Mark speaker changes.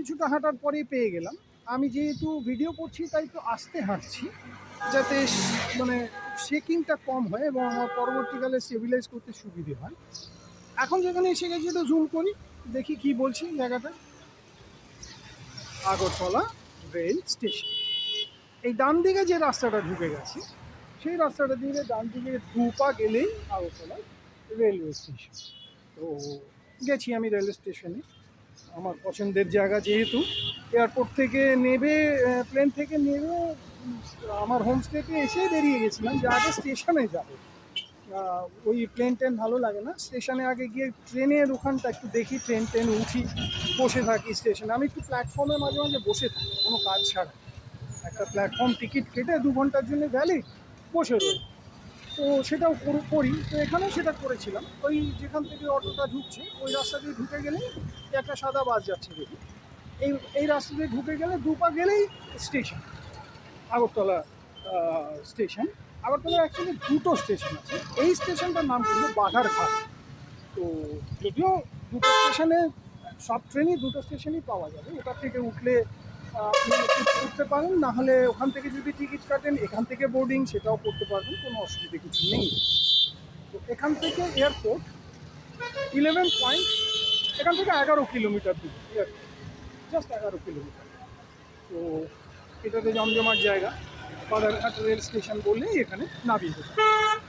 Speaker 1: কিছুটা হাঁটার পরেই পেয়ে গেলাম। আমি যেহেতু ভিডিও করছি তাই একটু আস্তে হাঁটছি, যাতে মানে শেকিংটা কম হয় এবং আমার পরবর্তীকালে স্টেবিলাইজ করতে সুবিধে হয়। এখন যেখানে এসে গেছি একটু জুম করি, দেখি কি বলছি জায়গাটা। Agartala rail station. এই ডান দিকে যে রাস্তাটা ঢুকে গেছে, সেই রাস্তাটা দিয়ে ডান দিকে ২ পা গেলেই আগরতলা রেলওয়ে স্টেশন। তো গেছি আমি রেল স্টেশনে, আমার পছন্দের জায়গা যেহেতু। এয়ারপোর্ট থেকে নেবে, প্লেন থেকে নেবে আমার হোমস্টেতে এসেই বেরিয়ে গেছিলাম যে আগে স্টেশনে যাবো। ওই প্লেন টেন ভালো লাগে না, স্টেশনে আগে গিয়ে ট্রেনের ওখানটা একটু দেখি, ট্রেন টেন উঠি, বসে থাকি স্টেশনে। আমি একটু প্ল্যাটফর্মে মাঝে মাঝে বসে থাকি কোনো কাজ ছাড়া। একটা প্ল্যাটফর্ম টিকিট কেটে ২ ঘন্টার জন্য ভ্যালিড বসে রই। তো সেটাও করি, তো এখানেও সেটা করেছিলাম। ওই যেখান থেকে অটোটা ঢুকছে ওই রাস্তা দিয়ে ঢুকে গেলেই একটা সাদা বাস যাচ্ছে দেখি, এই এই রাস্তা দিয়ে ঢুকে গেলে ২ পা গেলেই স্টেশন আগরতলা স্টেশন। আগরতলার অ্যাকচুয়ালি ২টো স্টেশন আছে, এই স্টেশনটার নাম কিন্তু বাধারঘাট। তো যদিও ২টো স্টেশনে সব ট্রেনই ২টো স্টেশনই পাওয়া যাবে, ওটার থেকে উঠলে আপনি উঠতে পারেন, না হলে ওখান থেকে যদি টিকিট কাটেন এখান থেকে বোর্ডিং সেটাও করতে পারবেন, কোনো অসুবিধে কিছু নেই। তো এখান থেকে এয়ারপোর্ট 11 পয়েন্ট, এখান থেকে 11 কিলোমিটার দূর এয়ারপোর্ট, জাস্ট 11 কিলোমিটার। তো এটাতে জমজমাট জায়গা, বাধারঘাট রেল স্টেশন বললেই এখানে নামিয়ে দেবে।